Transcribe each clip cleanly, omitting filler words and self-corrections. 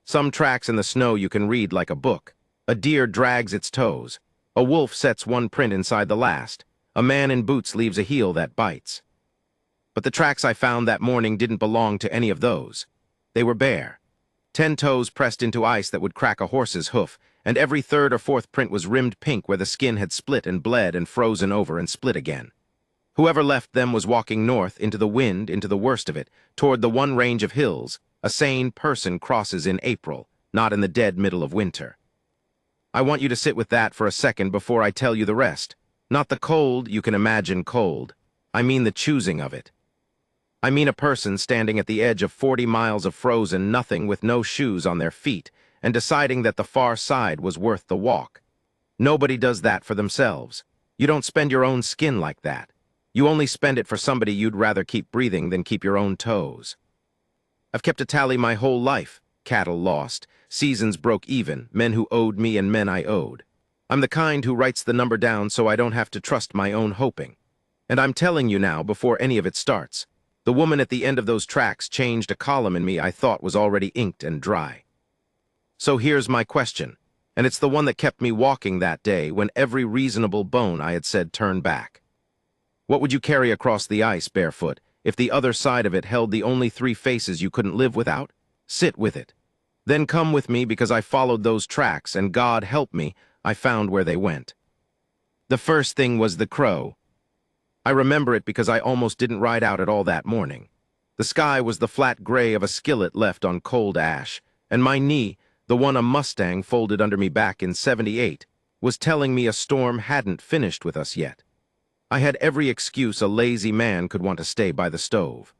Some tracks in the snow you can read like a book. A deer drags its toes. A wolf sets one print inside the last. A man in boots leaves a heel that bites. But the tracks I found that morning didn't belong to any of those. They were bare. 10 toes pressed into ice that would crack a horse's hoof, and every third or fourth print was rimmed pink where the skin had split and bled and frozen over and split again. Whoever left them was walking north into the wind, into the worst of it, toward the one range of hills a sane person crosses in April, not in the dead middle of winter. I want you to sit with that for a second before I tell you the rest. Not the cold you can imagine cold. I mean the choosing of it. I mean a person standing at the edge of 40 miles of frozen nothing with no shoes on their feet and deciding that the far side was worth the walk. Nobody does that for themselves. You don't spend your own skin like that. You only spend it for somebody you'd rather keep breathing than keep your own toes. I've kept a tally my whole life. Cattle lost, seasons broke even, men who owed me and men I owed. I'm the kind who writes the number down so I don't have to trust my own hoping. And I'm telling you now, before any of it starts, the woman at the end of those tracks changed a column in me I thought was already inked and dry. So here's my question, and it's the one that kept me walking that day when every reasonable bone I had said turn back. What would you carry across the ice, Barefoot, if the other side of it held the only 3 faces you couldn't live without? Sit with it. Then come with me because I followed those tracks, and God help me, I found where they went. The first thing was the crow. I remember it because I almost didn't ride out at all that morning. The sky was the flat gray of a skillet left on cold ash, and my knee, the one a Mustang folded under me back in '78, was telling me a storm hadn't finished with us yet. I had every excuse a lazy man could want to stay by the stove.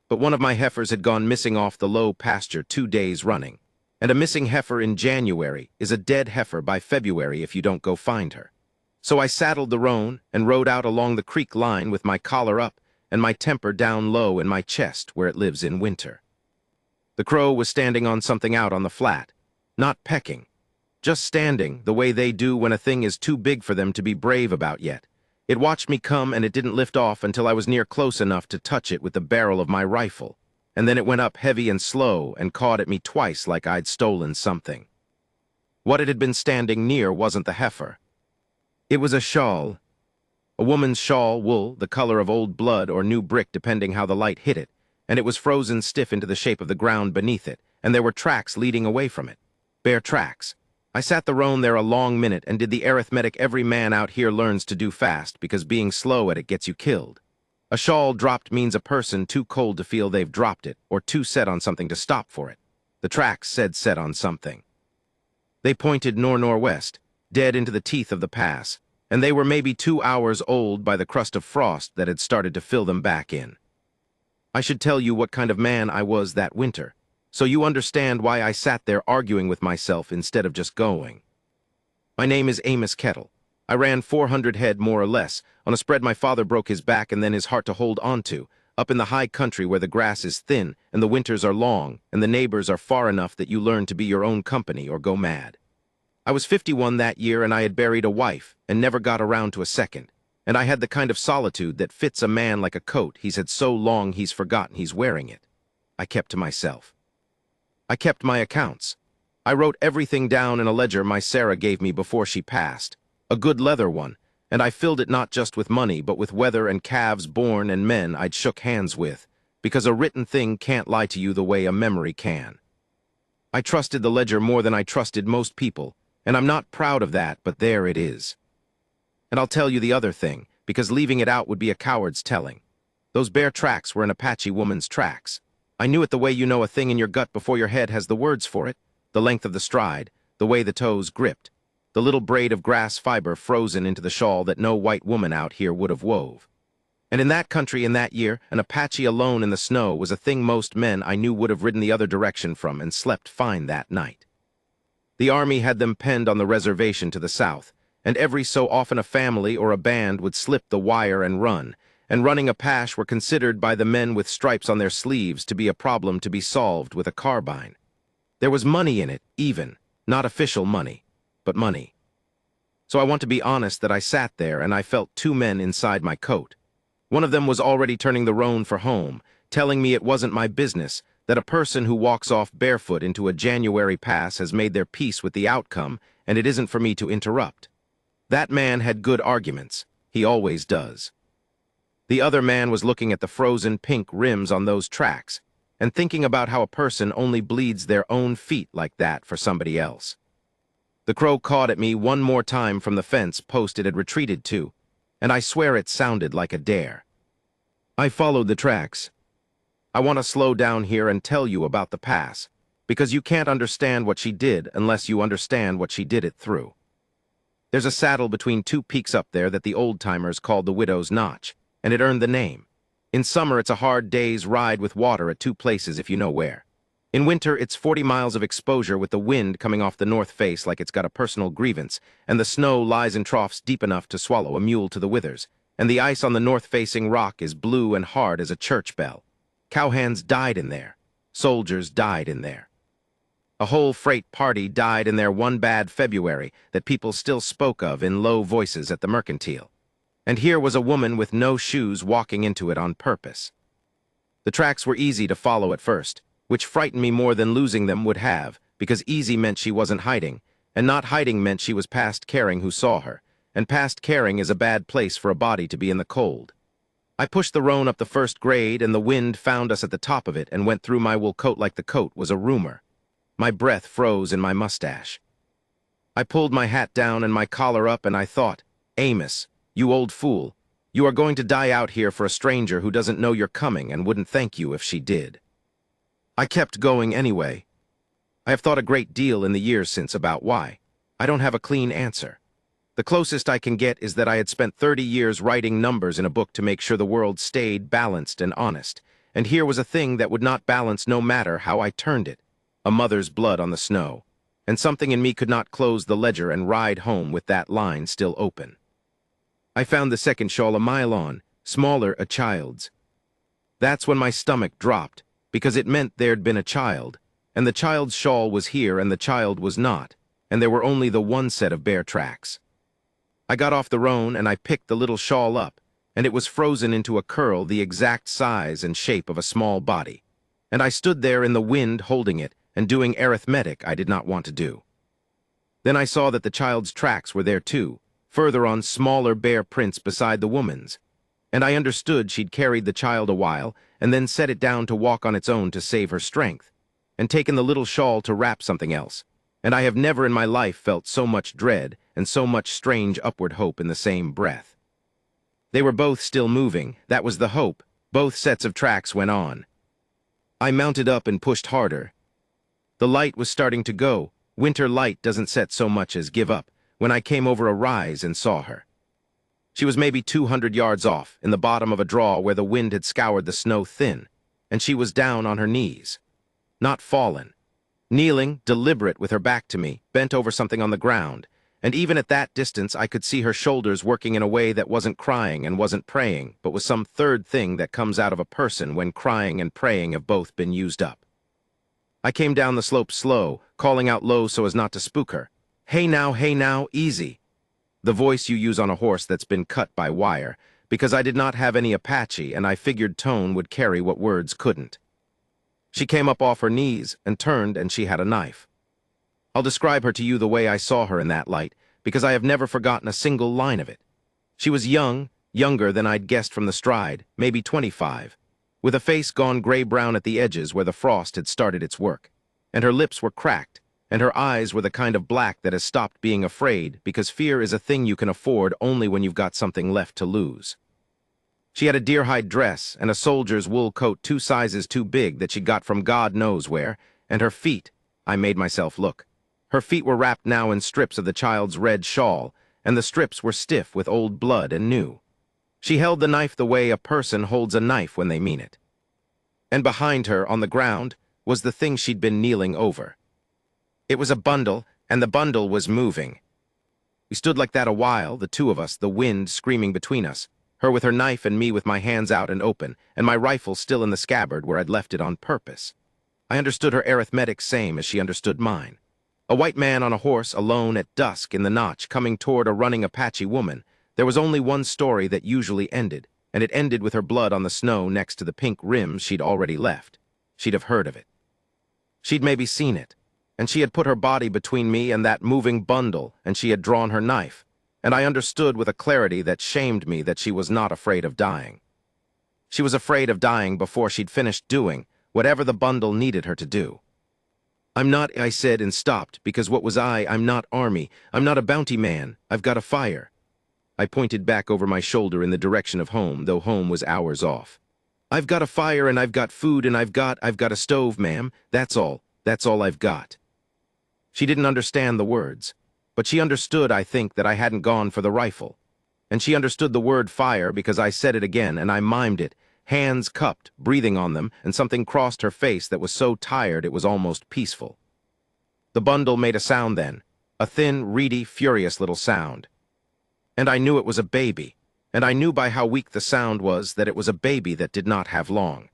But one of my heifers had gone missing off the low pasture 2 days running, and a missing heifer in January is a dead heifer by February if you don't go find her. So I saddled the roan and rode out along the creek line with my collar up and my temper down low in my chest where it lives in winter. The crow was standing on something out on the flat, not pecking, just standing the way they do when a thing is too big for them to be brave about yet. It watched me come and it didn't lift off until I was near close enough to touch it with the barrel of my rifle, and then it went up heavy and slow and cawed at me twice like I'd stolen something. What it had been standing near wasn't the heifer. It was a shawl. A woman's shawl, wool, the color of old blood or new brick depending how the light hit it, and it was frozen stiff into the shape of the ground beneath it, and there were tracks leading away from it. Bare tracks. I sat the roan there a long minute and did the arithmetic every man out here learns to do fast because being slow at it gets you killed. A shawl dropped means a person too cold to feel they've dropped it or too set on something to stop for it. The tracks said set on something. They pointed northwest, dead into the teeth of the pass, and they were maybe 2 hours old by the crust of frost that had started to fill them back in. I should tell you what kind of man I was that winter, so you understand why I sat there arguing with myself instead of just going. My name is Amos Kettle. I ran 400 head more or less, on a spread my father broke his back and then his heart to hold onto, up in the high country where the grass is thin and the winters are long and the neighbors are far enough that you learn to be your own company or go mad. I was 51 that year and I had buried a wife and never got around to a second, and I had the kind of solitude that fits a man like a coat he's had so long he's forgotten he's wearing it. I kept to myself. I kept my accounts. I wrote everything down in a ledger my Sarah gave me before she passed, a good leather one, and I filled it not just with money but with weather and calves born and men I'd shook hands with, because a written thing can't lie to you the way a memory can. I trusted the ledger more than I trusted most people, and I'm not proud of that, but there it is. And I'll tell you the other thing, because leaving it out would be a coward's telling. Those bare tracks were an Apache woman's tracks. I knew it the way you know a thing in your gut before your head has the words for it, the length of the stride, the way the toes gripped, the little braid of grass fiber frozen into the shawl that no white woman out here would have wove. And in that country in that year, an Apache alone in the snow was a thing most men I knew would have ridden the other direction from and slept fine that night. The army had them penned on the reservation to the south, and every so often a family or a band would slip the wire and running Apache were considered by the men with stripes on their sleeves to be a problem to be solved with a carbine. There was money in it, even, not official money, but money. So I want to be honest that I sat there and I felt 2 men inside my coat. One of them was already turning the roan for home, telling me it wasn't my business, that a person who walks off barefoot into a January pass has made their peace with the outcome, and it isn't for me to interrupt. That man had good arguments. He always does. The other man was looking at the frozen pink rims on those tracks and thinking about how a person only bleeds their own feet like that for somebody else. The crow cawed at me one more time from the fence post it had retreated to, and I swear it sounded like a dare. I followed the tracks. I want to slow down here and tell you about the pass, because you can't understand what she did unless you understand what she did it through. There's a saddle between two peaks up there that the old-timers called the Widow's Notch, and it earned the name. In summer, it's a hard day's ride with water at two places if you know where. In winter, it's 40 miles of exposure with the wind coming off the north face like it's got a personal grievance, and the snow lies in troughs deep enough to swallow a mule to the withers, and the ice on the north-facing rock is blue and hard as a church bell. Cowhands died in there. Soldiers died in there. A whole freight party died in there one bad February that people still spoke of in low voices at the mercantile. And here was a woman with no shoes walking into it on purpose. The tracks were easy to follow at first, which frightened me more than losing them would have, because easy meant she wasn't hiding, and not hiding meant she was past caring who saw her, and past caring is a bad place for a body to be in the cold. I pushed the roan up the first grade, and the wind found us at the top of it and went through my wool coat like the coat was a rumor. My breath froze in my mustache. I pulled my hat down and my collar up, and I thought, Amos, you old fool, you are going to die out here for a stranger who doesn't know you're coming and wouldn't thank you if she did. I kept going anyway. I have thought a great deal in the years since about why. I don't have a clean answer. The closest I can get is that I had spent 30 years writing numbers in a book to make sure the world stayed balanced and honest, and here was a thing that would not balance no matter how I turned it. A mother's blood on the snow, and something in me could not close the ledger and ride home with that line still open. I found the second shawl a mile on, smaller a child's. That's when my stomach dropped, because it meant there'd been a child, and the child's shawl was here and the child was not, and there were only the one set of bare tracks. I got off the roan and I picked the little shawl up, and it was frozen into a curl the exact size and shape of a small body, and I stood there in the wind holding it and doing arithmetic I did not want to do. Then I saw that the child's tracks were there too, further on smaller bare prints beside the woman's, and I understood she'd carried the child a while and then set it down to walk on its own to save her strength, and taken the little shawl to wrap something else, and I have never in my life felt so much dread and so much strange upward hope in the same breath. They were both still moving, that was the hope. Both sets of tracks went on. I mounted up and pushed harder. The light was starting to go. Winter light doesn't set so much as give up, when I came over a rise and saw her. She was maybe 200 yards off, in the bottom of a draw where the wind had scoured the snow thin, and she was down on her knees. Not fallen. Kneeling, deliberate with her back to me, bent over something on the ground, and even at that distance I could see her shoulders working in a way that wasn't crying and wasn't praying, but was some third thing that comes out of a person when crying and praying have both been used up. I came down the slope slow, calling out low so as not to spook her. Hey now, easy. The voice you use on a horse that's been cut by wire, because I did not have any Apache and I figured tone would carry what words couldn't. She came up off her knees and turned, and she had a knife. I'll describe her to you the way I saw her in that light, because I have never forgotten a single line of it. She was young, younger than I'd guessed from the stride, maybe 25, with a face gone gray-brown at the edges where the frost had started its work, and her lips were cracked, and her eyes were the kind of black that has stopped being afraid, because fear is a thing you can afford only when you've got something left to lose. She had a deer-hide dress and a soldier's wool coat 2 sizes too big that she got from God knows where, and her feet, I made myself look. Her feet were wrapped now in strips of the child's red shawl, and the strips were stiff with old blood and new. She held the knife the way a person holds a knife when they mean it. And behind her, on the ground, was the thing she'd been kneeling over. It was a bundle, and the bundle was moving. We stood like that a while, the two of us, the wind screaming between us, her with her knife and me with my hands out and open, and my rifle still in the scabbard where I'd left it on purpose. I understood her arithmetic same as she understood mine. A white man on a horse, alone at dusk in the notch, coming toward a running Apache woman. There was only one story that usually ended, and it ended with her blood on the snow next to the pink rims she'd already left. she'd have heard of it. She'd maybe seen it, and she had put her body between me and that moving bundle, and she had drawn her knife, and I understood with a clarity that shamed me that she was not afraid of dying. She was afraid of dying before she'd finished doing whatever the bundle needed her to do. "I'm not," I said, and stopped, because what was I? I'm not army. I'm not a bounty man. I've got a fire. I pointed back over my shoulder in the direction of home, though home was hours off. "I've got a fire, and I've got food, and I've got a stove, ma'am. That's all. That's all I've got." She didn't understand the words, but she understood, I think, that I hadn't gone for the rifle. And she understood the word fire because I said it again, and I mimed it, hands cupped, breathing on them, and something crossed her face that was so tired it was almost peaceful. The bundle made a sound then, a thin, reedy, furious little sound. And I knew it was a baby, and I knew by how weak the sound was that it was a baby that did not have long.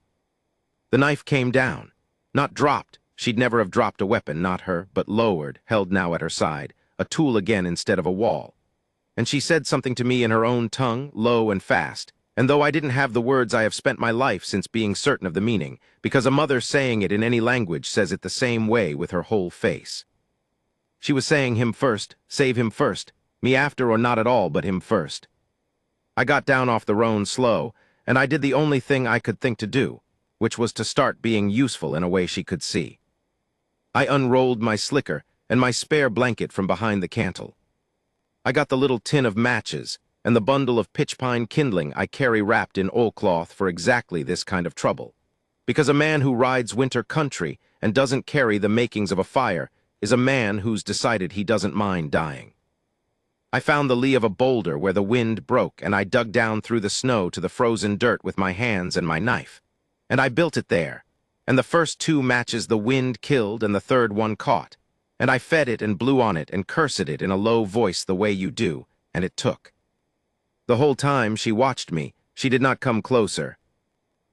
The knife came down, not dropped. She'd never have dropped a weapon, not her, but lowered, held now at her side, a tool again instead of a wall. And she said something to me in her own tongue, low and fast, and though I didn't have the words, I have spent my life since being certain of the meaning, because a mother saying it in any language says it the same way with her whole face. She was saying him first, save him first, me after or not at all but him first. I got down off the roan slow, and I did the only thing I could think to do, which was to start being useful in a way she could see. I unrolled my slicker and my spare blanket from behind the cantle. I got the little tin of matches and the bundle of pitch pine kindling I carry wrapped in oilcloth for exactly this kind of trouble. Because a man who rides winter country and doesn't carry the makings of a fire is a man who's decided he doesn't mind dying. I found the lee of a boulder where the wind broke, and I dug down through the snow to the frozen dirt with my hands and my knife. And I built it there, and the first 2 matches the wind killed and the third one caught. And I fed it and blew on it and cursed it in a low voice the way you do, and it took. The whole time she watched me, she did not come closer.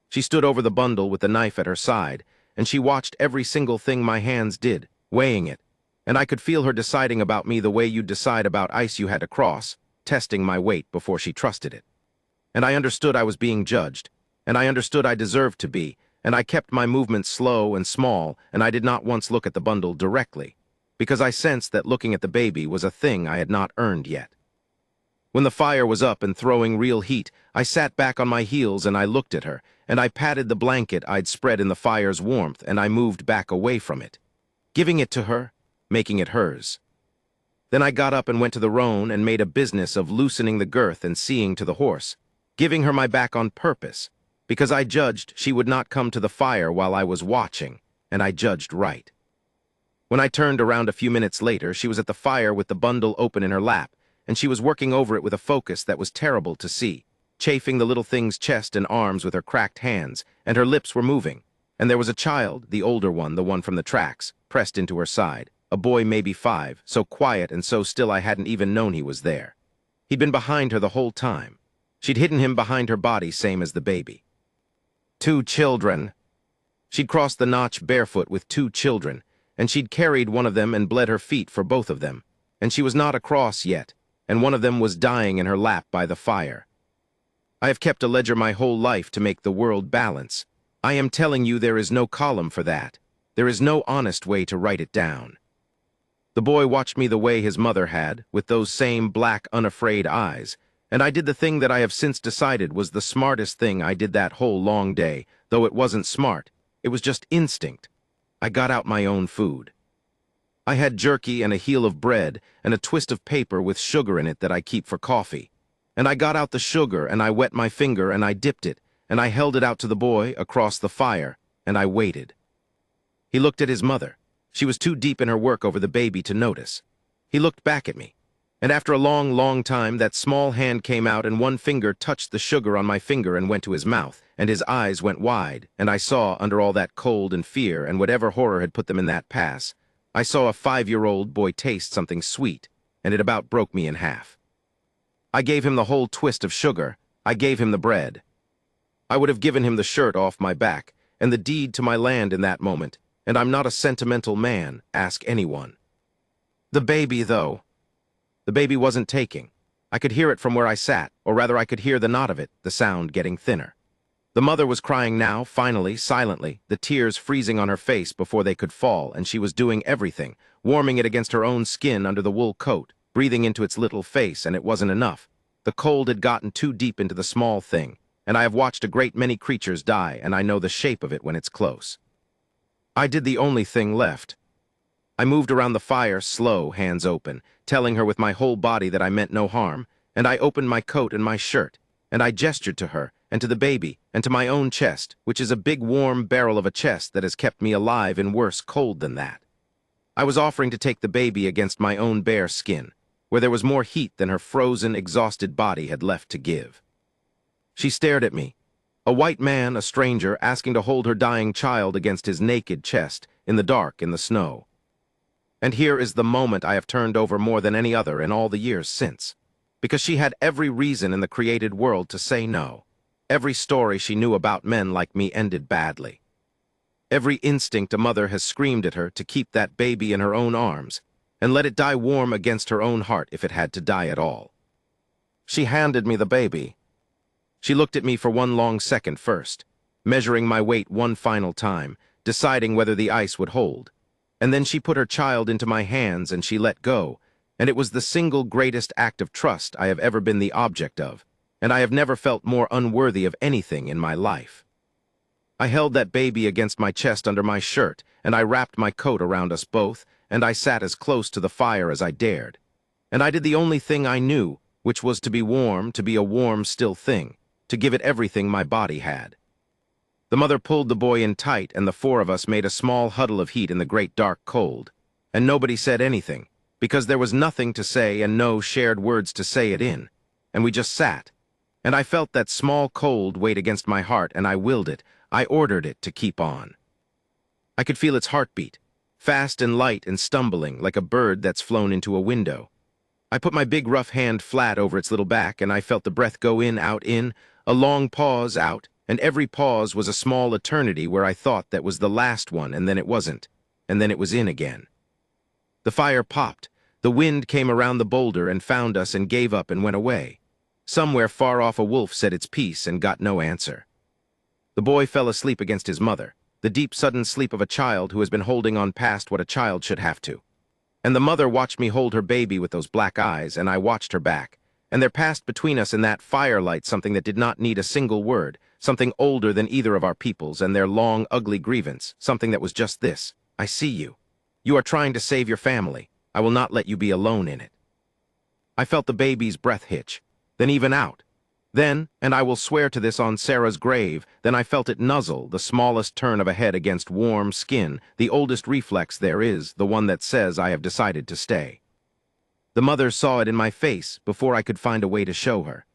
She stood over the bundle with the knife at her side, and she watched every single thing my hands did, weighing it, and I could feel her deciding about me the way you'd decide about ice you had to cross, testing my weight before she trusted it. And I understood I was being judged, and I understood I deserved to be, and I kept my movements slow and small, and I did not once look at the bundle directly, because I sensed that looking at the baby was a thing I had not earned yet. When the fire was up and throwing real heat, I sat back on my heels and I looked at her, and I patted the blanket I'd spread in the fire's warmth, and I moved back away from it, giving it to her, making it hers. Then I got up and went to the roan and made a business of loosening the girth and seeing to the horse, giving her my back on purpose, because I judged she would not come to the fire while I was watching, and I judged right. When I turned around a few minutes later, she was at the fire with the bundle open in her lap, and she was working over it with a focus that was terrible to see, chafing the little thing's chest and arms with her cracked hands, and her lips were moving. And there was a child, the older one, the one from the tracks, pressed into her side, a boy maybe 5, so quiet and so still I hadn't even known he was there. He'd been behind her the whole time. She'd hidden him behind her body, same as the baby. 2 children. She'd crossed the notch barefoot with 2 children, and she'd carried one of them and bled her feet for both of them, and she was not across yet, and one of them was dying in her lap by the fire. I have kept a ledger my whole life to make the world balance. I am telling you there is no column for that. There is no honest way to write it down. The boy watched me the way his mother had, with those same black, unafraid eyes, and I did the thing that I have since decided was the smartest thing I did that whole long day, though it wasn't smart. It was just instinct. I got out my own food. I had jerky and a heel of bread and a twist of paper with sugar in it that I keep for coffee. And I got out the sugar and I wet my finger and I dipped it, and I held it out to the boy across the fire, and I waited. He looked at his mother. She was too deep in her work over the baby to notice. He looked back at me, and after a long, long time that small hand came out and one finger touched the sugar on my finger and went to his mouth, and his eyes went wide, and I saw, under all that cold and fear and whatever horror had put them in that pass, I saw a 5-year-old boy taste something sweet, and it about broke me in half. I gave him the whole twist of sugar. I gave him the bread. I would have given him the shirt off my back and the deed to my land in that moment, and I'm not a sentimental man, ask anyone. The baby, though. The baby wasn't taking. I could hear it from where I sat, or rather I could hear the knot of it, the sound getting thinner. The mother was crying now, finally, silently, the tears freezing on her face before they could fall, and she was doing everything, warming it against her own skin under the wool coat, breathing into its little face, and it wasn't enough. The cold had gotten too deep into the small thing, and I have watched a great many creatures die, and I know the shape of it when it's close. I did the only thing left. I moved around the fire, slow, hands open, telling her with my whole body that I meant no harm, and I opened my coat and my shirt, and I gestured to her, and to the baby, and to my own chest, which is a big warm barrel of a chest that has kept me alive in worse cold than that. I was offering to take the baby against my own bare skin, where there was more heat than her frozen, exhausted body had left to give. She stared at me, a white man, a stranger, asking to hold her dying child against his naked chest, in the dark, in the snow. And here is the moment I have turned over more than any other in all the years since, because she had every reason in the created world to say no. Every story she knew about men like me ended badly. Every instinct a mother has screamed at her to keep that baby in her own arms, and let it die warm against her own heart if it had to die at all. She handed me the baby. She looked at me for one long second first, measuring my weight one final time, deciding whether the ice would hold. And then she put her child into my hands and she let go, and it was the single greatest act of trust I have ever been the object of, and I have never felt more unworthy of anything in my life. I held that baby against my chest under my shirt, and I wrapped my coat around us both, and I sat as close to the fire as I dared. And I did the only thing I knew, which was to be warm, to be a warm, still thing, to give it everything my body had. The mother pulled the boy in tight, and the four of us made a small huddle of heat in the great dark cold. And nobody said anything, because there was nothing to say and no shared words to say it in. And we just sat. And I felt that small cold weight against my heart, and I willed it. I ordered it to keep on. I could feel its heartbeat, fast and light and stumbling, like a bird that's flown into a window. I put my big rough hand flat over its little back, and I felt the breath go in, a long pause, out, and every pause was a small eternity where I thought that was the last one, and then it wasn't, and then it was in again. The fire popped. The wind came around the boulder and found us and gave up and went away. Somewhere far off a wolf said its piece and got no answer. The boy fell asleep against his mother, the deep sudden sleep of a child who has been holding on past what a child should have to. And the mother watched me hold her baby with those black eyes, and I watched her back. And there passed between us in that firelight something that did not need a single word, something older than either of our peoples and their long, ugly grievance, something that was just this: I see you. You are trying to save your family. I will not let you be alone in it. I felt the baby's breath hitch, then even out. Then, and I will swear to this on Sarah's grave, then I felt it nuzzle, the smallest turn of a head against warm skin, the oldest reflex there is, the one that says I have decided to stay. The mother saw it in my face before I could find a way to show her.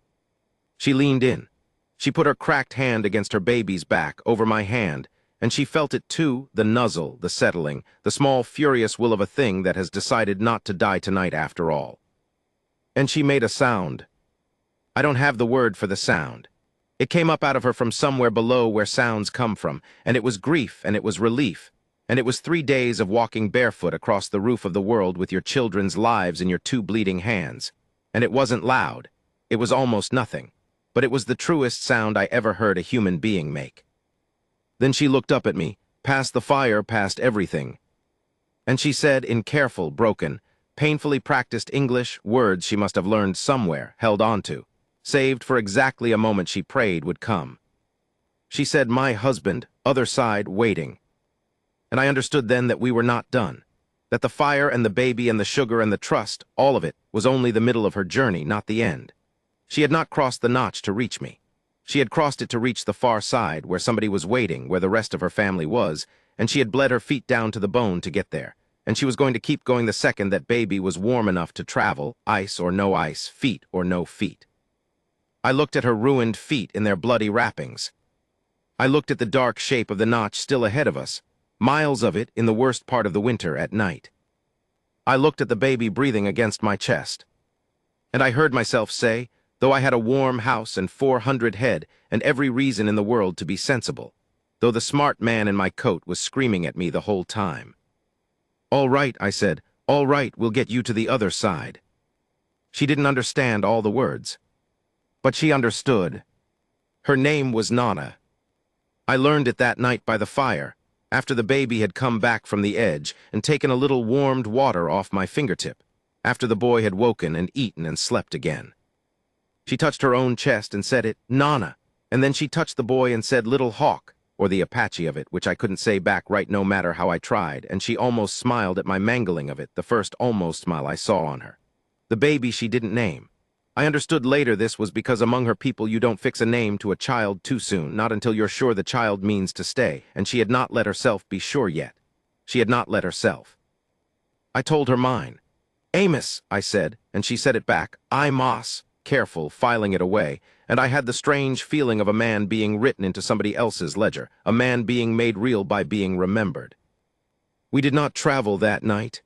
She leaned in. She put her cracked hand against her baby's back, over my hand, and she felt it too, the nuzzle, the settling, the small furious will of a thing that has decided not to die tonight after all. And she made a sound. I don't have the word for the sound. It came up out of her from somewhere below where sounds come from, and it was grief, and it was relief, and it was 3 days of walking barefoot across the roof of the world with your children's lives in your 2 bleeding hands. And it wasn't loud. It was almost nothing. But it was the truest sound I ever heard a human being make. Then she looked up at me, past the fire, past everything. And she said in careful, broken, painfully practiced English, words she must have learned somewhere, held on to, saved for exactly a moment she prayed would come. She said, my husband, other side, waiting. And I understood then that we were not done, that the fire and the baby and the sugar and the trust, all of it, was only the middle of her journey, not the end. She had not crossed the notch to reach me. She had crossed it to reach the far side, where somebody was waiting, where the rest of her family was, and she had bled her feet down to the bone to get there, and she was going to keep going the second that baby was warm enough to travel, ice or no ice, feet or no feet. I looked at her ruined feet in their bloody wrappings. I looked at the dark shape of the notch still ahead of us, miles of it in the worst part of the winter at night. I looked at the baby breathing against my chest. And I heard myself say, though I had a warm house and 400 head and every reason in the world to be sensible, though the smart man in my coat was screaming at me the whole time. All right, I said, all right, we'll get you to the other side. She didn't understand all the words. But she understood. Her name was Nana. I learned it that night by the fire, after the baby had come back from the edge and taken a little warmed water off my fingertip, after the boy had woken and eaten and slept again. She touched her own chest and said it, Nana, and then she touched the boy and said Little Hawk, or the Apache of it, which I couldn't say back right no matter how I tried, and she almost smiled at my mangling of it, the first almost smile I saw on her. The baby she didn't name. I understood later this was because among her people you don't fix a name to a child too soon, not until you're sure the child means to stay, and she had not let herself be sure yet. She had not let herself. I told her mine. Amos, I said, and she said it back, I Moss, careful, filing it away, and I had the strange feeling of a man being written into somebody else's ledger, a man being made real by being remembered. We did not travel that night.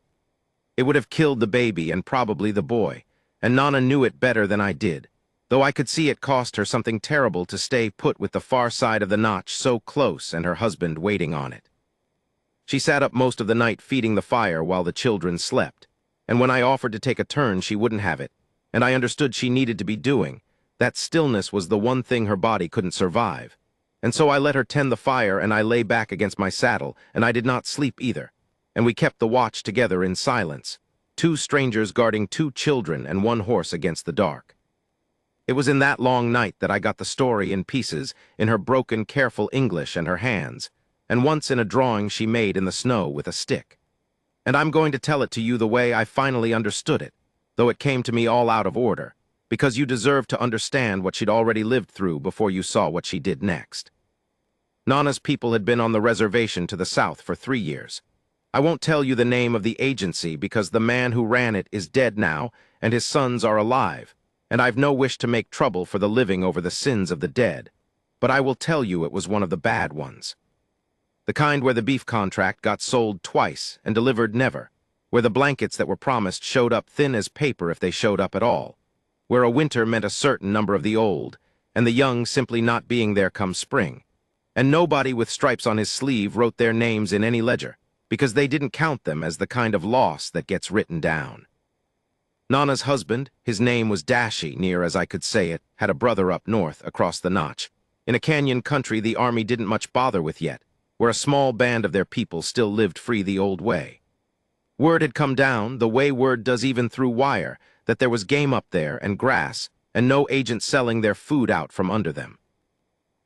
It would have killed the baby and probably the boy, and Nana knew it better than I did, though I could see it cost her something terrible to stay put with the far side of the notch so close and her husband waiting on it. She sat up most of the night feeding the fire while the children slept, and when I offered to take a turn she wouldn't have it, and I understood she needed to be doing. That stillness was the one thing her body couldn't survive. And so I let her tend the fire and I lay back against my saddle, and I did not sleep either. And we kept the watch together in silence, two strangers guarding two children and one horse against the dark. It was in that long night that I got the story in pieces, in her broken, careful English and her hands, and once in a drawing she made in the snow with a stick. And I'm going to tell it to you the way I finally understood it, though it came to me all out of order, because you deserve to understand what she'd already lived through before you saw what she did next. Nana's people had been on the reservation to the south for 3 years. I won't tell you the name of the agency because the man who ran it is dead now and his sons are alive, and I've no wish to make trouble for the living over the sins of the dead, but I will tell you it was one of the bad ones. The kind where the beef contract got sold twice and delivered never, where the blankets that were promised showed up thin as paper if they showed up at all, where a winter meant a certain number of the old, and the young simply not being there come spring, and nobody with stripes on his sleeve wrote their names in any ledger, because they didn't count them as the kind of loss that gets written down. Nana's husband, his name was Dashi, near as I could say it, had a brother up north, across the notch, in a canyon country the army didn't much bother with yet, where a small band of their people still lived free the old way. Word had come down, the way word does even through wire, that there was game up there and grass, and no agent selling their food out from under them.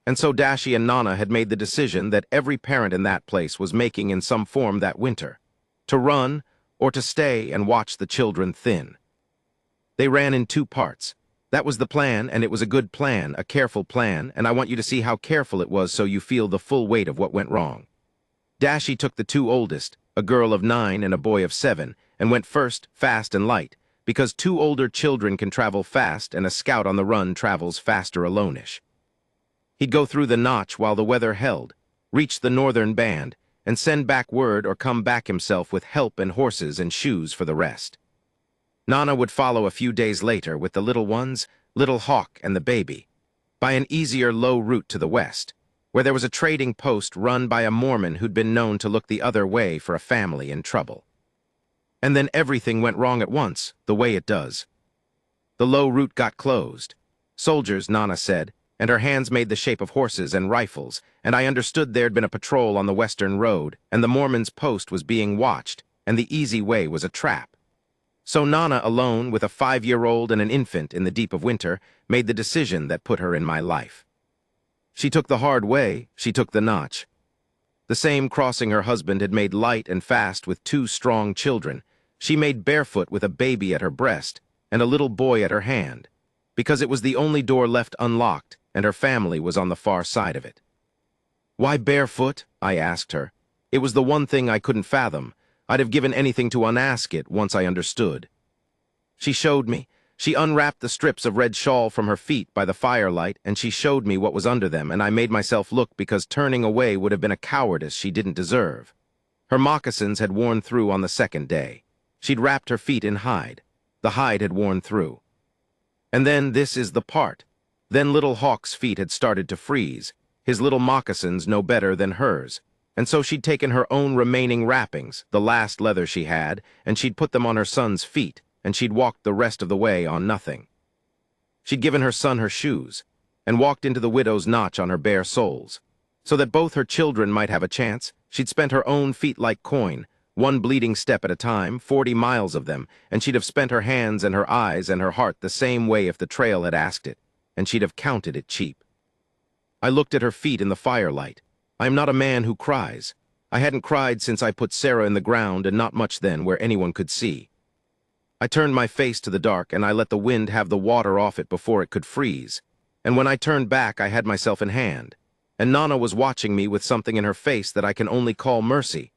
And so Dashi and Nana had made the decision that every parent in that place was making in some form that winter, to run or to stay and watch the children thin. They ran in 2 parts. That was the plan, and it was a good plan, a careful plan, and I want you to see how careful it was so you feel the full weight of what went wrong. Dashi took the 2 oldest, a girl of 9 and a boy of 7, and went first, fast and light, because 2 older children can travel fast and a scout on the run travels faster alone-ish. He'd go through the notch while the weather held, reach the northern band, and send back word or come back himself with help and horses and shoes for the rest. Nana would follow a few days later with the little ones, Little Hawk and the baby, by an easier low route to the west, where there was a trading post run by a Mormon who'd been known to look the other way for a family in trouble. And then everything went wrong at once, the way it does. The low route got closed. Soldiers, Nana said, and her hands made the shape of horses and rifles, and I understood there'd been a patrol on the western road, and the Mormon's post was being watched, and the easy way was a trap. So Nana, alone with a 5-year-old and an infant in the deep of winter, made the decision that put her in my life. She took the hard way, she took the notch. The same crossing her husband had made light and fast with 2 strong children, she made barefoot with a baby at her breast and a little boy at her hand, because it was the only door left unlocked and her family was on the far side of it. Why barefoot? I asked her. It was the one thing I couldn't fathom. I'd have given anything to unask it once I understood. She showed me. She unwrapped the strips of red shawl from her feet by the firelight, and she showed me what was under them, and I made myself look because turning away would have been a cowardice she didn't deserve. Her moccasins had worn through on the 2nd day. She'd wrapped her feet in hide. The hide had worn through. And then this is the part. Then Little Hawk's feet had started to freeze, his little moccasins no better than hers, and so she'd taken her own remaining wrappings, the last leather she had, and she'd put them on her son's feet, and she'd walked the rest of the way on nothing. She'd given her son her shoes, and walked into the widow's notch on her bare soles. So that both her children might have a chance, she'd spent her own feet like coin, one bleeding step at a time, 40 miles of them, and she'd have spent her hands and her eyes and her heart the same way if the trail had asked it, and she'd have counted it cheap. I looked at her feet in the firelight. I am not a man who cries. I hadn't cried since I put Sarah in the ground, and not much then where anyone could see. I turned my face to the dark, and I let the wind have the water off it before it could freeze. And when I turned back, I had myself in hand. And Nana was watching me with something in her face that I can only call mercy.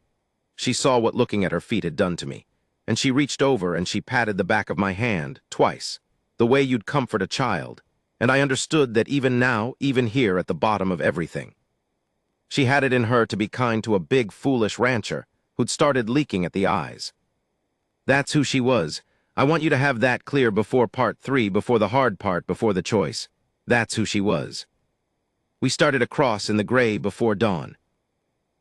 She saw what looking at her feet had done to me, and she reached over and she patted the back of my hand, twice, the way you'd comfort a child, and I understood that even now, even here at the bottom of everything. She had it in her to be kind to a big, foolish rancher who'd started leaking at the eyes. That's who she was. I want you to have that clear before part 3, before the hard part, before the choice. That's who she was. We started across in the gray before dawn.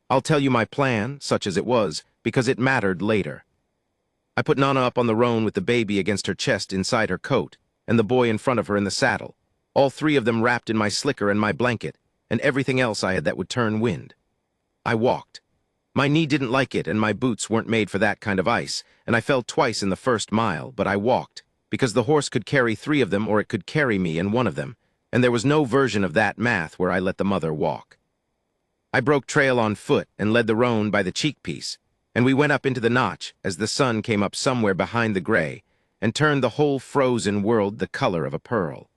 I'll tell you my plan, such as it was, because it mattered later. I put Nana up on the roan with the baby against her chest inside her coat, and the boy in front of her in the saddle, all 3 of them wrapped in my slicker and my blanket, and everything else I had that would turn wind. I walked. My knee didn't like it, and my boots weren't made for that kind of ice, and I fell twice in the first mile, but I walked, because the horse could carry 3 of them or it could carry me in one of them, and there was no version of that math where I let the mother walk. I broke trail on foot and led the roan by the cheek piece, and we went up into the notch as the sun came up somewhere behind the gray and turned the whole frozen world the color of a pearl.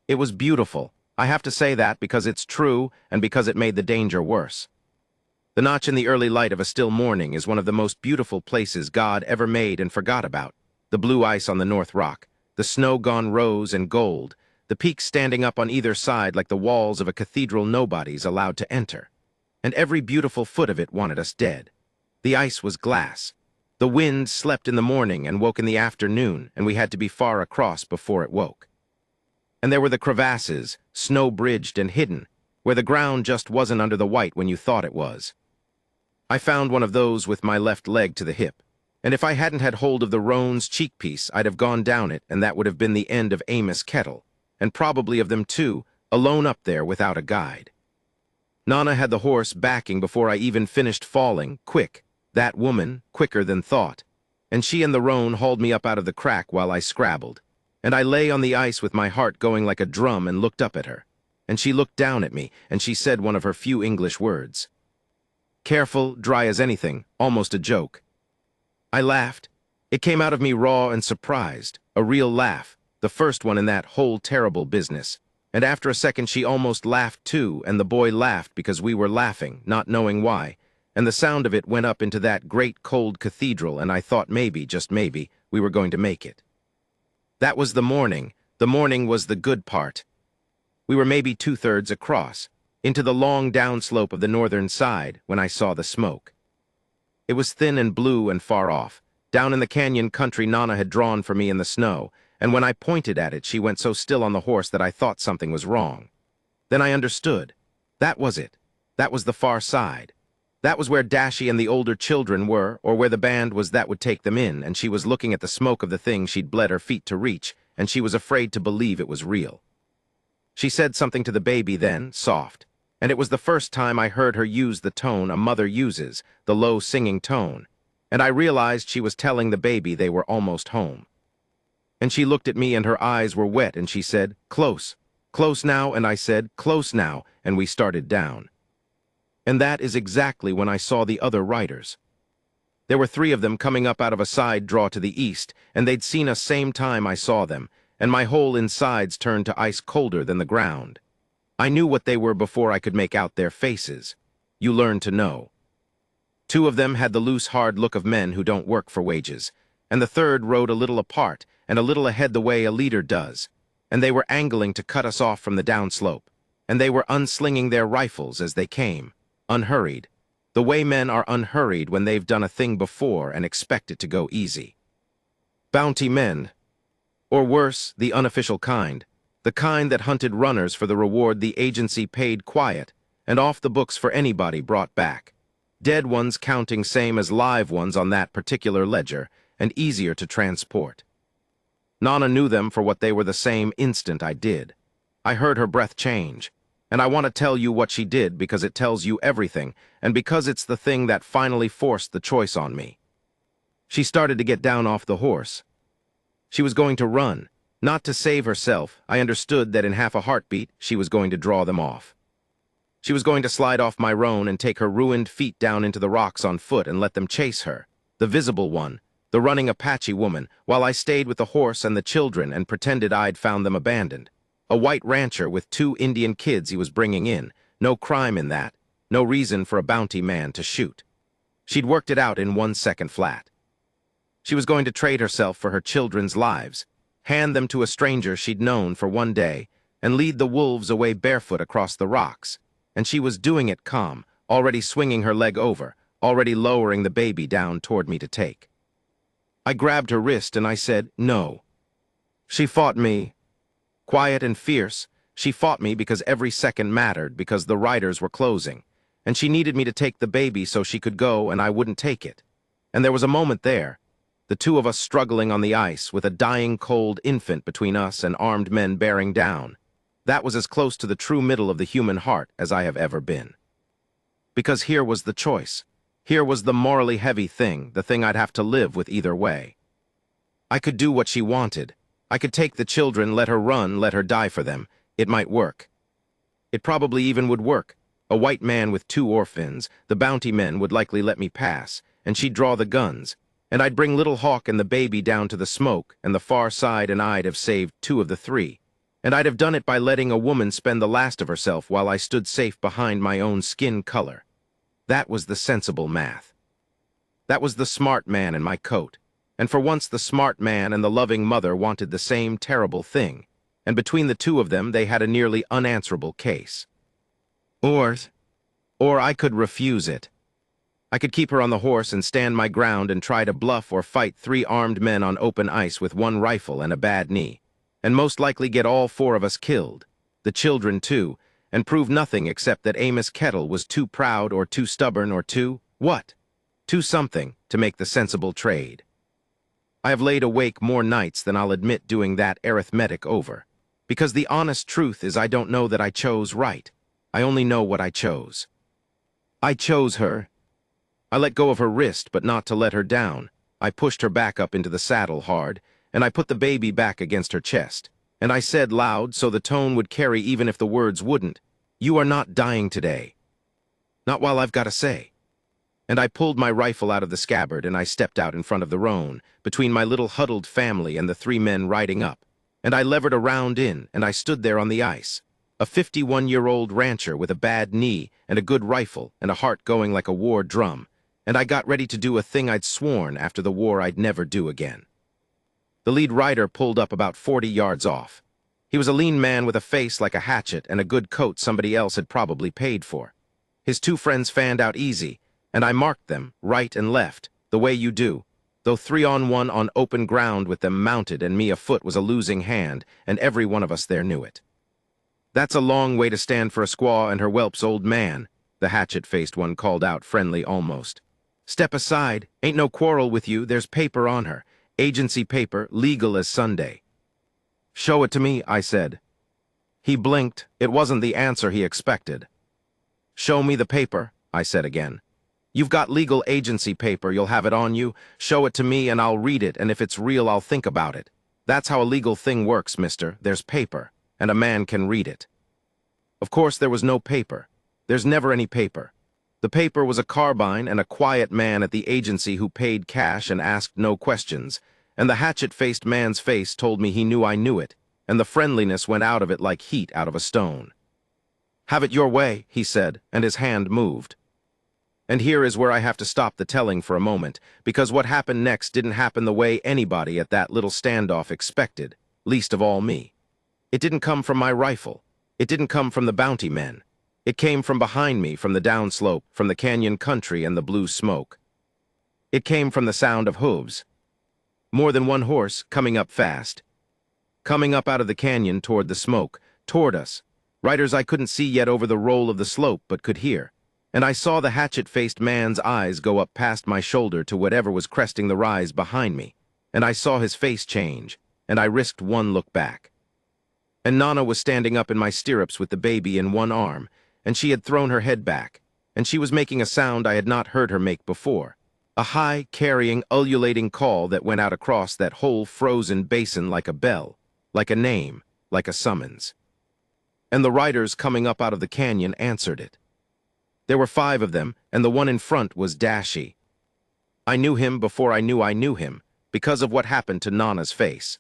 It was beautiful. I have to say that because it's true and because it made the danger worse. The notch in the early light of a still morning is one of the most beautiful places God ever made and forgot about. The blue ice on the North Rock, the snow gone rose and gold, the peaks standing up on either side like the walls of a cathedral nobody's allowed to enter. And every beautiful foot of it wanted us dead. The ice was glass. The wind slept in the morning and woke in the afternoon, and we had to be far across before it woke. And there were the crevasses, snow-bridged and hidden, where the ground just wasn't under the white when you thought it was. I found one of those with my left leg to the hip, and if I hadn't had hold of the roan's cheek piece, I'd have gone down it, and that would have been the end of Amos Kettle, and probably of them too, alone up there without a guide. Nana had the horse backing before I even finished falling, quick, that woman, quicker than thought, and she and the roan hauled me up out of the crack while I scrabbled, and I lay on the ice with my heart going like a drum and looked up at her, and she looked down at me, and she said one of her few English words. Careful, dry as anything, almost a joke. I laughed. It came out of me raw and surprised, a real laugh, the first one in that whole terrible business. And after a second she almost laughed too, and the boy laughed because we were laughing, not knowing why, and the sound of it went up into that great cold cathedral, and I thought maybe, just maybe, we were going to make it. That was the morning. The morning was the good part. We were maybe 2/3 across, into the long downslope of the northern side, when I saw the smoke. It was thin and blue and far off, down in the canyon country Nana had drawn for me in the snow, and when I pointed at it, she went so still on the horse that I thought something was wrong. Then I understood. That was it. That was the far side. That was where Dashie and the older children were, or where the band was that would take them in, and she was looking at the smoke of the thing she'd bled her feet to reach, and she was afraid to believe it was real. She said something to the baby then, soft, and it was the first time I heard her use the tone a mother uses, the low singing tone, and I realized she was telling the baby they were almost home. And she looked at me and her eyes were wet and she said, "Close, close now," and I said, "Close now," and we started down. And that is exactly when I saw the other riders. There were 3 of them coming up out of a side draw to the east, and they'd seen us same time I saw them, and my whole insides turned to ice colder than the ground. I knew what they were before I could make out their faces. You learn to know. 2 of them had the loose, hard look of men who don't work for wages, and the third rode a little apart and a little ahead the way a leader does, and they were angling to cut us off from the downslope, and they were unslinging their rifles as they came, unhurried, the way men are unhurried when they've done a thing before and expect it to go easy. Bounty men, or worse, the unofficial kind, the kind that hunted runners for the reward the agency paid quiet, and off the books for anybody brought back. Dead ones counting same as live ones on that particular ledger, and easier to transport. Nana knew them for what they were the same instant I did. I heard her breath change, And I want to tell you what she did because it tells you everything, and because it's the thing that finally forced the choice on me. She started to get down off the horse. She was going to run. Not to save herself. I understood that in half a heartbeat, she was going to draw them off. She was going to slide off my roan and take her ruined feet down into the rocks on foot and let them chase her, the visible one, the running Apache woman, while I stayed with the horse and the children and pretended I'd found them abandoned. A white rancher with 2 Indian kids he was bringing in. No crime in that. No reason for a bounty man to shoot. She'd worked it out in 1 second flat. She was going to trade herself for her children's lives, hand them to a stranger she'd known for 1 day, and lead the wolves away barefoot across the rocks. And she was doing it calm, already swinging her leg over, already lowering the baby down toward me to take. I grabbed her wrist and I said, no. She fought me. Quiet and fierce, she fought me because every second mattered, because the riders were closing, and she needed me to take the baby so she could go, and I wouldn't take it. And there was a moment there, the 2 of us struggling on the ice with a dying cold infant between us and armed men bearing down. That was as close to the true middle of the human heart as I have ever been. Because here was the choice. Here was the morally heavy thing, the thing I'd have to live with either way. I could do what she wanted. I could take the children, let her run, let her die for them. It might work. It probably even would work. A white man with 2 orphans, the bounty men would likely let me pass, and she'd draw the guns, and I'd bring Little Hawk and the baby down to the smoke, and the far side, and I'd have saved 2 of the 3. And I'd have done it by letting a woman spend the last of herself while I stood safe behind my own skin color. That was the sensible math. That was the smart man in my coat. And for once the smart man and the loving mother wanted the same terrible thing, and between the 2 of them they had a nearly unanswerable case. Or I could refuse it. I could keep her on the horse and stand my ground and try to bluff or fight 3 armed men on open ice with 1 rifle and a bad knee, and most likely get all 4 of us killed, the children too, and prove nothing except that Amos Kettle was too proud or too stubborn or too something to make the sensible trade. I have laid awake more nights than I'll admit doing that arithmetic over, because the honest truth is I don't know that I chose right. I only know what I chose. I chose her. I let go of her wrist, but not to let her down. I pushed her back up into the saddle hard, and I put the baby back against her chest. And I said loud, so the tone would carry even if the words wouldn't, "You are not dying today. Not while I've got to say." And I pulled my rifle out of the scabbard and I stepped out in front of the roan, between my little huddled family and the 3 men riding up. And I levered a round in, and I stood there on the ice. A 51-year-old rancher with a bad knee and a good rifle and a heart going like a war drum. And I got ready to do a thing I'd sworn after the war I'd never do again. The lead rider pulled up about 40 yards off. He was a lean man with a face like a hatchet and a good coat somebody else had probably paid for. His 2 friends fanned out easy, and I marked them, right and left, the way you do, though 3-on-1 on open ground with them mounted and me afoot was a losing hand, and every one of us there knew it. "That's a long way to stand for a squaw and her whelp's old man," the hatchet-faced one called out, friendly almost. "Step aside, ain't no quarrel with you, there's paper on her, agency paper, legal as Sunday." "Show it to me," I said. He blinked. It wasn't the answer he expected. "Show me the paper," I said again. "You've got legal agency paper, you'll have it on you. Show it to me and I'll read it, and if it's real, I'll think about it. That's how a legal thing works, mister. There's paper, and a man can read it." Of course, there was no paper. There's never any paper. The paper was a carbine and a quiet man at the agency who paid cash and asked no questions, and the hatchet-faced man's face told me he knew I knew it, and the friendliness went out of it like heat out of a stone. "Have it your way," he said, and his hand moved. And here is where I have to stop the telling for a moment, because what happened next didn't happen the way anybody at that little standoff expected, least of all me. It didn't come from my rifle. It didn't come from the bounty men. It came from behind me, from the downslope, from the canyon country and the blue smoke. It came from the sound of hooves. More than 1 horse, coming up fast. Coming up out of the canyon toward the smoke, toward us. Riders I couldn't see yet over the roll of the slope, but could hear. And I saw the hatchet-faced man's eyes go up past my shoulder to whatever was cresting the rise behind me, and I saw his face change, and I risked 1 look back. And Nana was standing up in my stirrups with the baby in one arm, and she had thrown her head back, and she was making a sound I had not heard her make before. A high, carrying, ululating call that went out across that whole frozen basin like a bell, like a name, like a summons. And the riders coming up out of the canyon answered it. There were 5 of them, and the one in front was Dashi. I knew him before I knew him, because of what happened to Nana's face.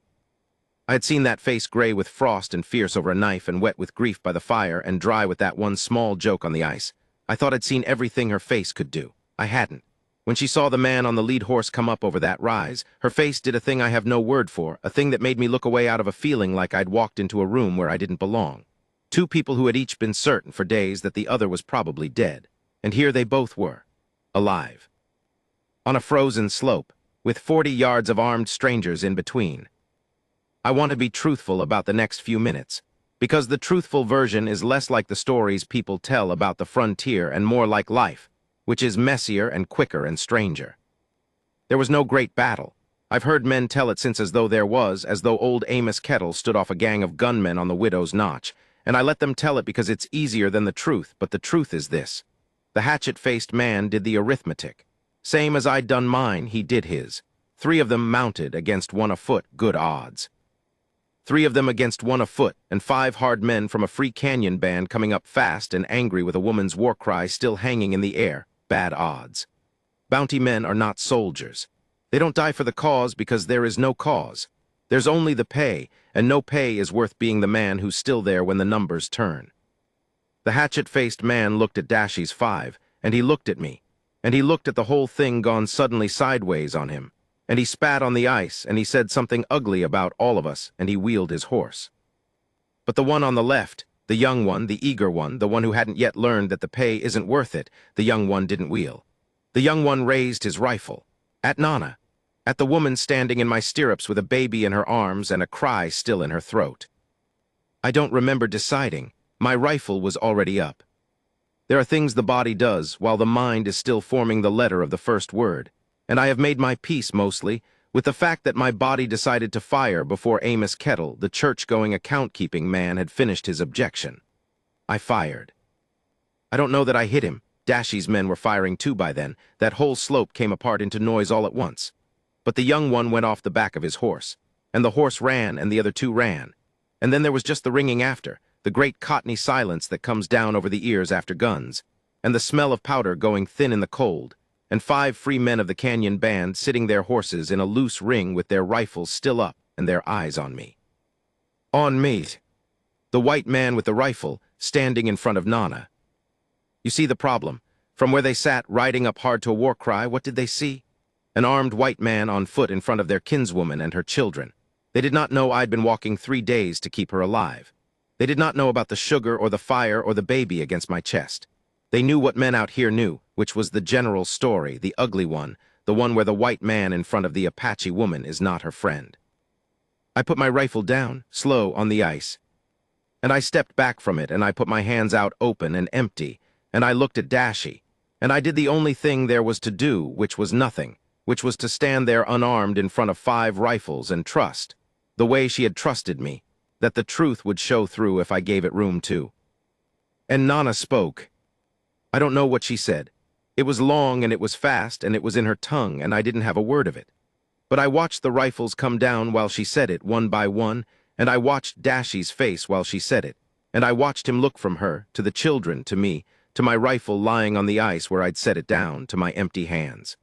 I had seen that face gray with frost and fierce over a knife and wet with grief by the fire and dry with that one small joke on the ice. I thought I'd seen everything her face could do. I hadn't. When she saw the man on the lead horse come up over that rise, her face did a thing I have no word for, a thing that made me look away out of a feeling like I'd walked into a room where I didn't belong. 2 people who had each been certain for days that the other was probably dead. And here they both were, alive. On a frozen slope, with 40 yards of armed strangers in between. I want to be truthful about the next few minutes, because the truthful version is less like the stories people tell about the frontier and more like life, which is messier and quicker and stranger. There was no great battle. I've heard men tell it since as though old Amos Kettle stood off a gang of gunmen on the Widow's Notch, and I let them tell it because it's easier than the truth, but the truth is this. The hatchet-faced man did the arithmetic. Same as I'd done mine, he did his. 3 of them mounted against 1 afoot, good odds. 3 of them against 1 afoot, and 5 hard men from a free canyon band coming up fast and angry with a woman's war cry still hanging in the air, bad odds. Bounty men are not soldiers. They don't die for the cause because there is no cause. There's only the pay, and no pay is worth being the man who's still there when the numbers turn. The hatchet-faced man looked at Dashi's 5, and he looked at me, and he looked at the whole thing gone suddenly sideways on him, and he spat on the ice, and he said something ugly about all of us, and he wheeled his horse. But the one on the left, the young one, the eager one, the one who hadn't yet learned that the pay isn't worth it, the young one didn't wheel. The young one raised his rifle. At Nana. At the woman standing in my stirrups with a baby in her arms and a cry still in her throat. I don't remember deciding. My rifle was already up. There are things the body does while the mind is still forming the letter of the first word, and I have made my peace mostly with the fact that my body decided to fire before Amos Kettle, the church-going account-keeping man, had finished his objection. I fired. I don't know that I hit him. Dashi's men were firing too by then. That whole slope came apart into noise all at once. But the young one went off the back of his horse, and the horse ran, and the other 2 ran. And then there was just the ringing after, the great cottony silence that comes down over the ears after guns, and the smell of powder going thin in the cold, and 5 free men of the canyon band sitting their horses in a loose ring with their rifles still up and their eyes on me. On me. The white man with the rifle standing in front of Nana. You see the problem. From where they sat, riding up hard to a war cry, what did they see? An armed white man on foot in front of their kinswoman and her children. They did not know I'd been walking 3 days to keep her alive. They did not know about the sugar or the fire or the baby against my chest. They knew what men out here knew, which was the general story, the ugly one, the one where the white man in front of the Apache woman is not her friend. I put my rifle down, slow, on the ice, and I stepped back from it, and I put my hands out open and empty, and I looked at Dashi, and I did the only thing there was to do, which was nothing, which was to stand there unarmed in front of 5 rifles and trust, the way she had trusted me, that the truth would show through if I gave it room to. And Nana spoke. I don't know what she said. It was long and it was fast and it was in her tongue and I didn't have a word of it. But I watched the rifles come down while she said it, one by one, and I watched Dashi's face while she said it, and I watched him look from her, to the children, to me, to my rifle lying on the ice where I'd set it down, to my empty hands.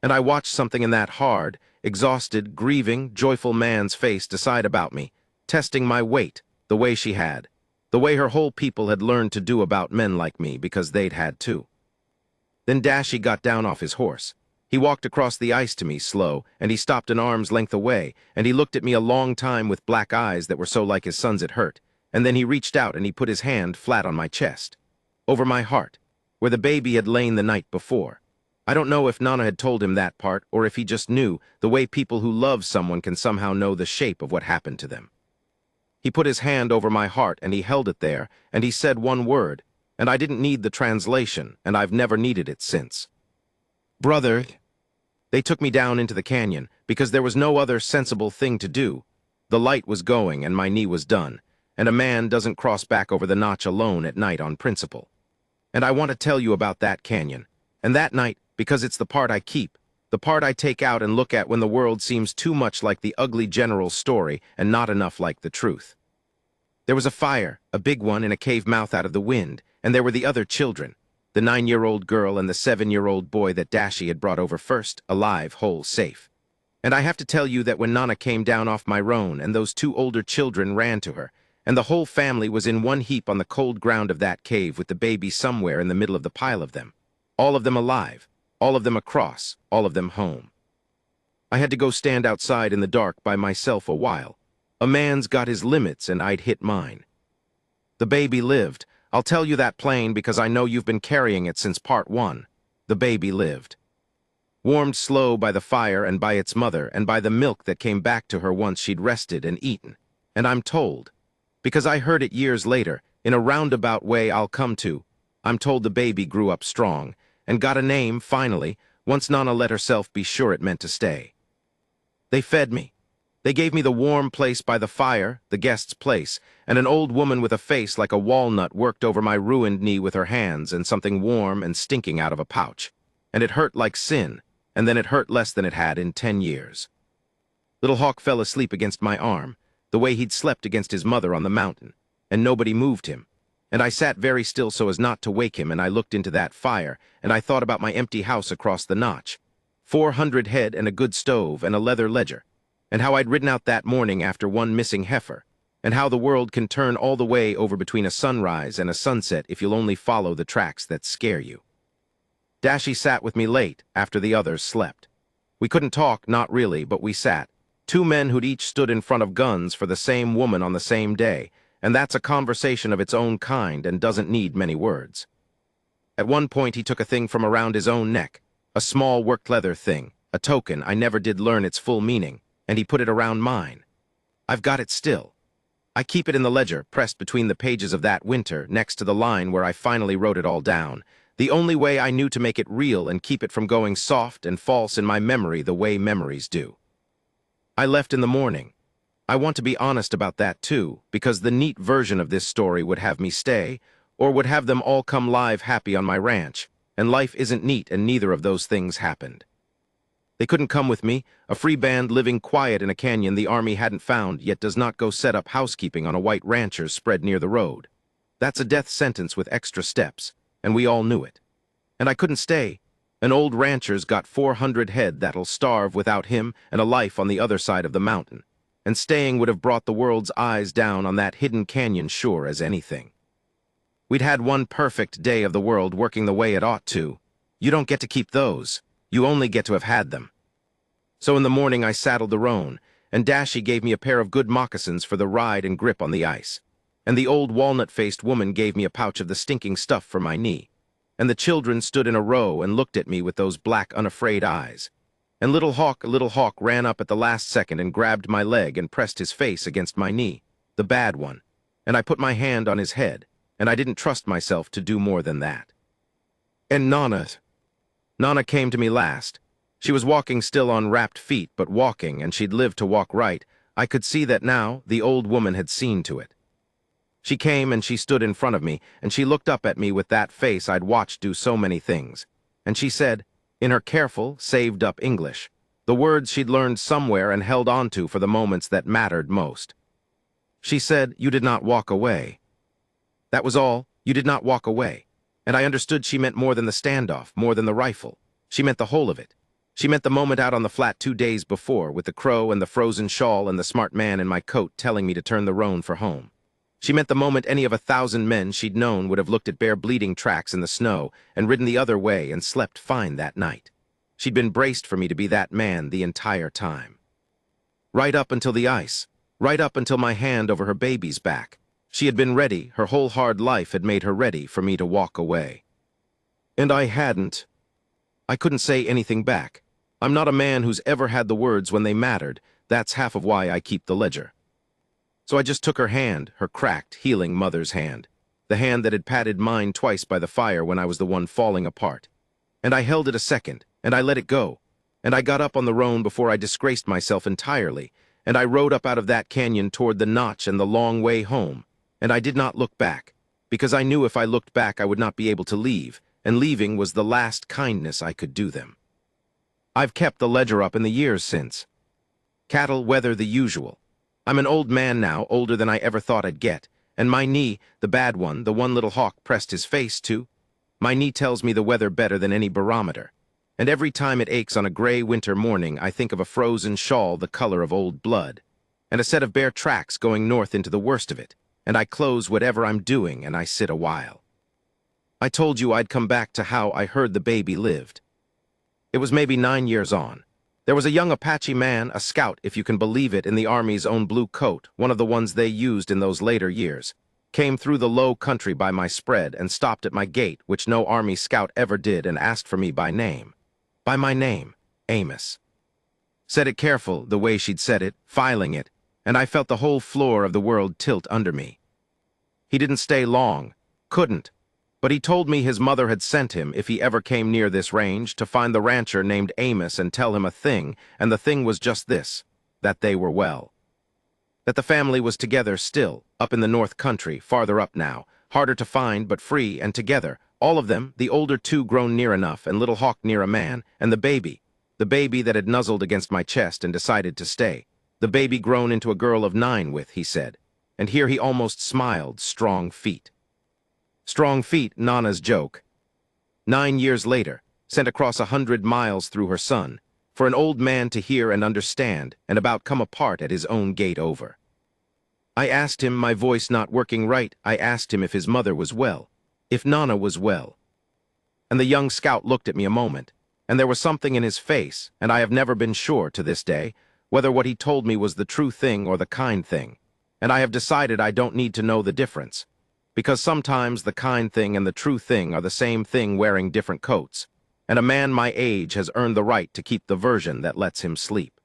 And I watched something in that hard, exhausted, grieving, joyful man's face decide about me, testing my weight, the way she had, the way her whole people had learned to do about men like me because they'd had too. Then Dashi got down off his horse. He walked across the ice to me, slow, and he stopped an arm's length away, and he looked at me a long time with black eyes that were so like his son's it hurt, and then he reached out and he put his hand flat on my chest, over my heart, where the baby had lain the night before. I don't know if Nana had told him that part, or if he just knew, the way people who love someone can somehow know the shape of what happened to them. He put his hand over my heart and he held it there, and he said one word, and I didn't need the translation, and I've never needed it since. Brother. They took me down into the canyon, because there was no other sensible thing to do. The light was going and my knee was done, and a man doesn't cross back over the notch alone at night on principle. And I want to tell you about that canyon. And that night, because it's the part I keep, the part I take out and look at when the world seems too much like the ugly general story and not enough like the truth. There was a fire, a big one in a cave mouth out of the wind, and there were the other children, the 9-year-old girl and the 7-year-old boy that Dashi had brought over first, alive, whole, safe. And I have to tell you that when Nana came down off my roan and those 2 older children ran to her, and the whole family was in one heap on the cold ground of that cave with the baby somewhere in the middle of the pile of them, all of them alive, all of them across, all of them home. I had to go stand outside in the dark by myself a while. A man's got his limits and I'd hit mine. The baby lived. I'll tell you that plain because I know you've been carrying it since part 1. The baby lived. Warmed slow by the fire and by its mother and by the milk that came back to her once she'd rested and eaten. And I'm told, because I heard it years later, in a roundabout way I'll come to, I'm told the baby grew up strong and got a name, finally, once Nana let herself be sure it meant to stay. They fed me. They gave me the warm place by the fire, the guest's place, and an old woman with a face like a walnut worked over my ruined knee with her hands and something warm and stinking out of a pouch. And it hurt like sin, and then it hurt less than it had in 10 years. Little Hawk fell asleep against my arm, the way he'd slept against his mother on the mountain, and nobody moved him. And I sat very still so as not to wake him, and I looked into that fire, and I thought about my empty house across the notch, 400 head and a good stove and a leather ledger, and how I'd ridden out that morning after one missing heifer, and how the world can turn all the way over between a sunrise and a sunset if you'll only follow the tracks that scare you. Dashi sat with me late, after the others slept. We couldn't talk, not really, but we sat. 2 men who'd each stood in front of guns for the same woman on the same day, and that's a conversation of its own kind and doesn't need many words. At one point he took a thing from around his own neck, a small worked leather thing, a token I never did learn its full meaning, and he put it around mine. I've got it still. I keep it in the ledger, pressed between the pages of that winter, next to the line where I finally wrote it all down, the only way I knew to make it real and keep it from going soft and false in my memory the way memories do. I left in the morning. I want to be honest about that too, because the neat version of this story would have me stay, or would have them all come live happy on my ranch, and life isn't neat and neither of those things happened. They couldn't come with me, a free band living quiet in a canyon the army hadn't found yet does not go set up housekeeping on a white rancher's spread near the road. That's a death sentence with extra steps, and we all knew it. And I couldn't stay. An old rancher's got 400 head that'll starve without him and a life on the other side of the mountain, and staying would have brought the world's eyes down on that hidden canyon sure as anything. We'd had one perfect day of the world working the way it ought to. You don't get to keep those. You only get to have had them. So in the morning I saddled the roan, and Dashi gave me a pair of good moccasins for the ride and grip on the ice. And the old walnut-faced woman gave me a pouch of the stinking stuff for my knee. And the children stood in a row and looked at me with those black, unafraid eyes. And Little Hawk ran up at the last second and grabbed my leg and pressed his face against my knee, the bad one. And I put my hand on his head, and I didn't trust myself to do more than that. And Nana came to me last. She was walking still on wrapped feet, but walking, and she'd lived to walk right. I could see that now the old woman had seen to it. She came and she stood in front of me, and she looked up at me with that face I'd watched do so many things. And she said, in her careful, saved-up English, the words she'd learned somewhere and held on to for the moments that mattered most. She said, "You did not walk away." That was all. You did not walk away. And I understood she meant more than the standoff, more than the rifle. She meant the whole of it. She meant the moment out on the flat 2 days before, with the crow and the frozen shawl and the smart man in my coat telling me to turn the roan for home. She meant the moment any of 1,000 men she'd known would have looked at bare bleeding tracks in the snow and ridden the other way and slept fine that night. She'd been braced for me to be that man the entire time. Right up until the ice. Right up until my hand over her baby's back. She had been ready, her whole hard life had made her ready for me to walk away. And I hadn't. I couldn't say anything back. I'm not a man who's ever had the words when they mattered. That's half of why I keep the ledger. So I just took her hand, her cracked, healing mother's hand, the hand that had patted mine twice by the fire when I was the one falling apart. And I held it a second, and I let it go. And I got up on the roan before I disgraced myself entirely, and I rode up out of that canyon toward the notch and the long way home, and I did not look back, because I knew if I looked back I would not be able to leave, and leaving was the last kindness I could do them. I've kept the ledger up in the years since. Cattle weather the usual. I'm an old man now, older than I ever thought I'd get, and my knee, the bad one, the one little hawk pressed his face to, my knee tells me the weather better than any barometer. And every time it aches on a gray winter morning, I think of a frozen shawl the color of old blood, and a set of bare tracks going north into the worst of it, and I close whatever I'm doing and I sit a while. I told you I'd come back to how I heard the baby lived. It was maybe 9 years on. There was a young Apache man, a scout, if you can believe it, in the Army's own blue coat, one of the ones they used in those later years, came through the low country by my spread and stopped at my gate, which no Army scout ever did, and asked for me by name. By my name, Amos. Said it careful, the way she'd said it, filing it, and I felt the whole floor of the world tilt under me. He didn't stay long, couldn't, but he told me his mother had sent him, if he ever came near this range, to find the rancher named Amos and tell him a thing, and the thing was just this, that they were well. That the family was together still, up in the north country, farther up now, harder to find but free and together, all of them, the older two grown near enough, and little Hawk near a man, and the baby that had nuzzled against my chest and decided to stay, the baby grown into a girl of 9 with, he said, and here he almost smiled, strong feet. Strong feet, Nana's joke. 9 years later, sent across 100 miles through her son, for an old man to hear and understand, and about come apart at his own gate over. I asked him, my voice not working right, I asked him if his mother was well, if Nana was well. And the young scout looked at me a moment, and there was something in his face, and I have never been sure to this day, whether what he told me was the true thing or the kind thing, and I have decided I don't need to know the difference, because sometimes the kind thing and the true thing are the same thing wearing different coats, and a man my age has earned the right to keep the version that lets him sleep.